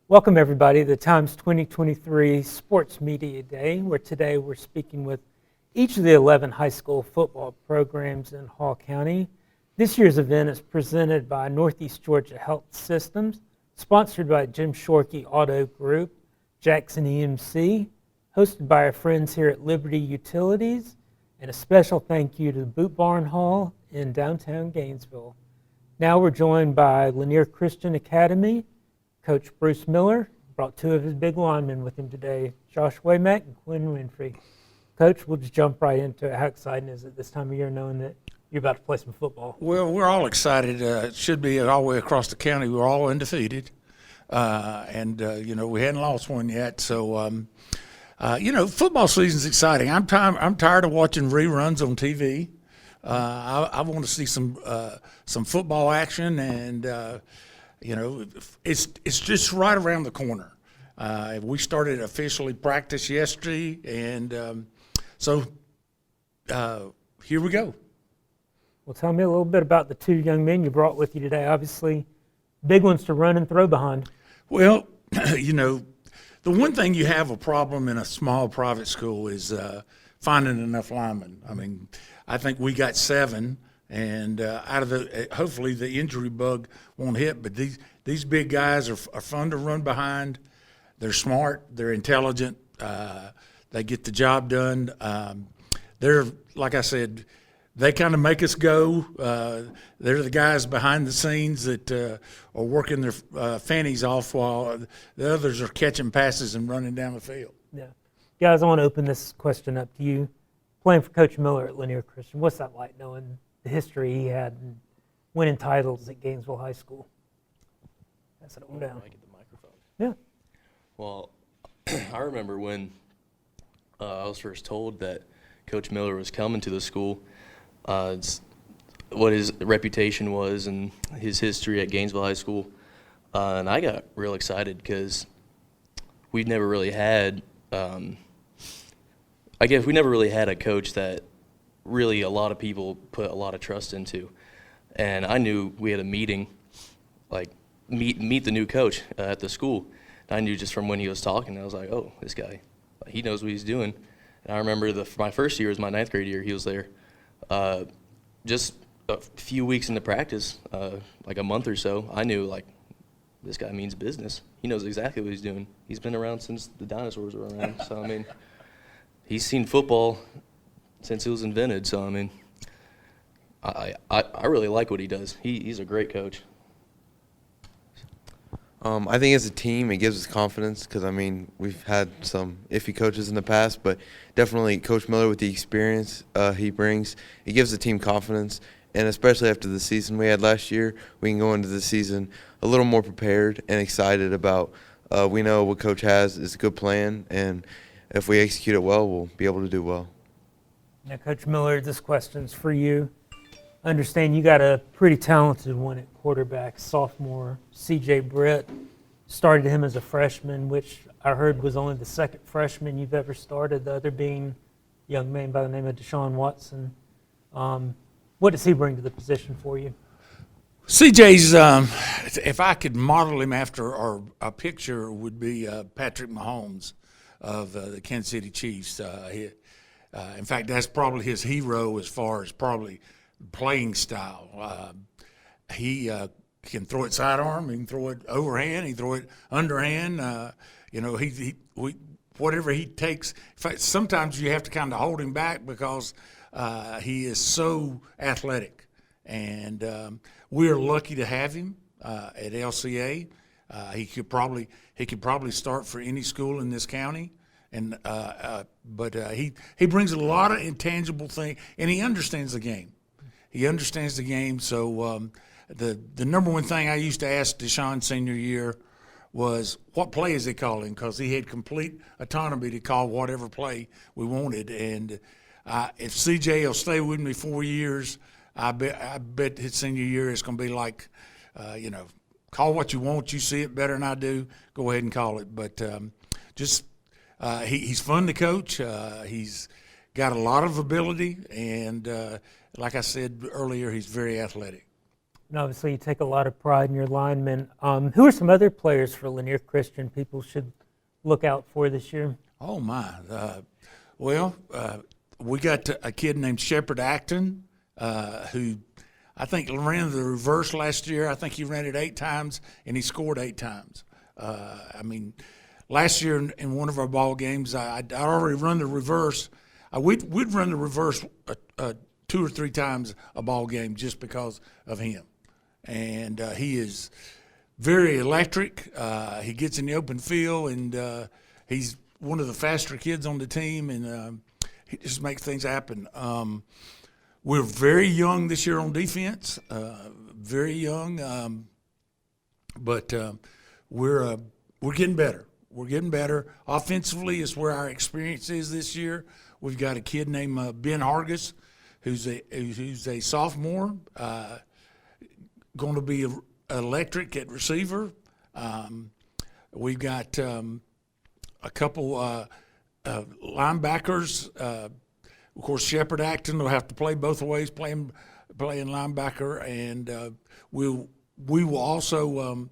Welcome everybody to the Times 2023 Sports Media Day, where today we're speaking with each of the 11 high school football programs in Hall County. This year's event is presented by Northeast Georgia Health Systems, sponsored by Jim Shorkey Auto Group, Jackson EMC, hosted by our friends here at Liberty Utilities, and a special thank you to the Boot Barn Hall in downtown Gainesville. Now we're joined by Lanier Christian Academy. Coach Bruce Miller brought two of his big linemen with him today, Josh Waymack and Quinn Winfrey. Coach, we'll just jump right into it. How exciting is it this time of year knowing that you're about to play some football? Well, we're all excited. It should be all the way across the county. We're all undefeated. We hadn't lost one yet. So, football season's exciting. I'm tired of watching reruns on TV. I want to see some football action, and it's just right around the corner. We started officially practice yesterday, and so here we go. Well, tell me a little bit about the two young men you brought with you today. Obviously, big ones to run and throw behind. Well, the one thing you have a problem in a small private school is finding enough linemen. I mean, I think we got 7. And hopefully the injury bug won't hit. But these big guys are fun to run behind. They're smart. They're intelligent. They get the job done. They're, like I said, they kind of make us go. They're the guys behind the scenes that are working their fannies off while the others are catching passes and running down the field. Yeah. Guys, I want to open this question up to you. Playing for Coach Miller at Lanier Christian, what's that like knowing the history he had and winning titles at Gainesville High School? Pass it on down. I get the microphone. Yeah. Well, I remember when I was first told that Coach Miller was coming to the school, what his reputation was and his history at Gainesville High School. And I got real excited because we've never really had we never really had a coach that really a lot of people put a lot of trust into. And I knew we had a meeting, like meet the new coach at the school. And I knew just from when he was talking, I was like, oh, this guy, he knows what he's doing. And I remember my first year was my 9th grade year, he was there. Just a few weeks into practice, like a month or so, I knew, like, this guy means business. He knows exactly what he's doing. He's been around since the dinosaurs were around. So, I mean, he's seen football since it was invented. So, I mean, I really like what he does. He's a great coach. I think as a team, it gives us confidence because, I mean, we've had some iffy coaches in the past, but definitely Coach Miller with the experience he brings, it gives the team confidence. And especially after the season we had last year, we can go into the season a little more prepared and excited about we know what Coach has is a good plan, and if we execute it well, we'll be able to do well. Now, Coach Miller, this question's for you. I understand you got a pretty talented one at quarterback, sophomore C.J. Britt. Started him as a freshman, which I heard was only the second freshman you've ever started, the other being a young man by the name of Deshaun Watson. What does he bring to the position for you? CJ's, if I could model him after, or a picture would be Patrick Mahomes of the Kansas City Chiefs. In fact, that's probably his hero as far as probably playing style. He can throw it sidearm, he can throw it overhand, he can throw it underhand. Whatever he takes. In fact, sometimes you have to kind of hold him back because he is so athletic. And we're lucky to have him at LCA. He could probably start for any school in this county. But he brings a lot of intangible things, and he understands the game. So the number one thing I used to ask Deshaun senior year was, what play is he calling? Because he had complete autonomy to call whatever play we wanted. And if CJ will stay with me 4 years, I bet his senior year is going to be like, call what you want. You see it better than I do. Go ahead and call it. But he's fun to coach. He's got a lot of ability, and like I said earlier, he's very athletic. And obviously, you take a lot of pride in your linemen. Who are some other players for Lanier Christian people should look out for this year? Oh, my. We got a kid named Shepard Acton, who I think ran the reverse last year. I think he ran it 8 times, and he scored 8 times. Last year in one of our ball games, I'd already run the reverse. We'd run the reverse 2 or 3 times a ball game just because of him. And he is very electric. He gets in the open field, and he's one of the faster kids on the team, and he just makes things happen. We're very young this year on defense, very young, but we're getting better. We're getting better. Offensively is where our experience is this year. We've got a kid named Ben Hargis, who's a sophomore, going to be electric at receiver. We've got a couple linebackers. Of course, Shepard Acton will have to play both ways, playing linebacker, and we will also.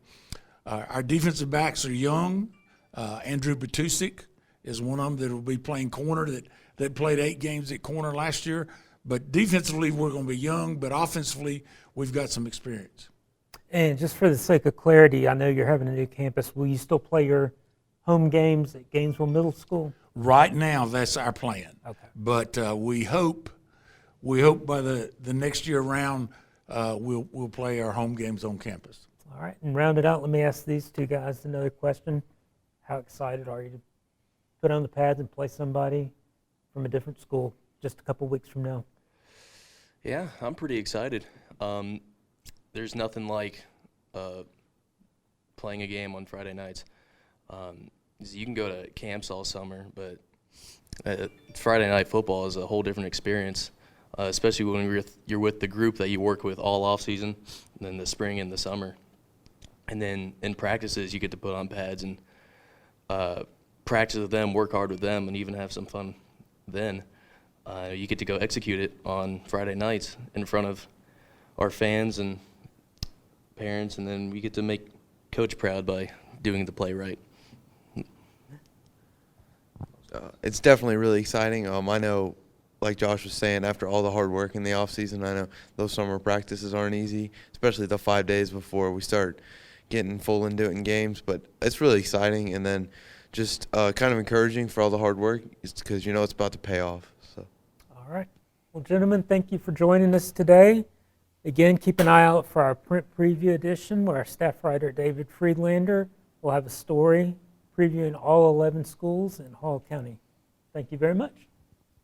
Our defensive backs are young. Andrew Batusik is one of them that will be playing corner that played 8 games at corner last year. But defensively, we're going to be young, but offensively, we've got some experience. And just for the sake of clarity, I know you're having a new campus. Will you still play your home games at Gainesville Middle School? Right now, that's our plan. Okay. But we hope by the next year round, we'll play our home games on campus. All right, and round it out, let me ask these two guys another question. How excited are you to put on the pads and play somebody from a different school just a couple weeks from now? Yeah, I'm pretty excited. There's nothing like playing a game on Friday nights. 'Cause you can go to camps all summer, but Friday night football is a whole different experience, especially when you're with the group that you work with all off season, and then the spring and the summer. And then in practices, you get to put on pads and practice with them, work hard with them, and even have some fun then. You get to go execute it on Friday nights in front of our fans and parents, and then we get to make Coach proud by doing the play right. It's definitely really exciting. I know, like Josh was saying, after all the hard work in the off season, I know those summer practices aren't easy, especially the 5 days before we start getting full into it in games. But it's really exciting, and then just kind of encouraging for all the hard work, because it's about to pay off. So. All right. Well, gentlemen, thank you for joining us today. Again, keep an eye out for our print preview edition, where our staff writer David Friedlander will have a story previewing all 11 schools in Hall County. Thank you very much.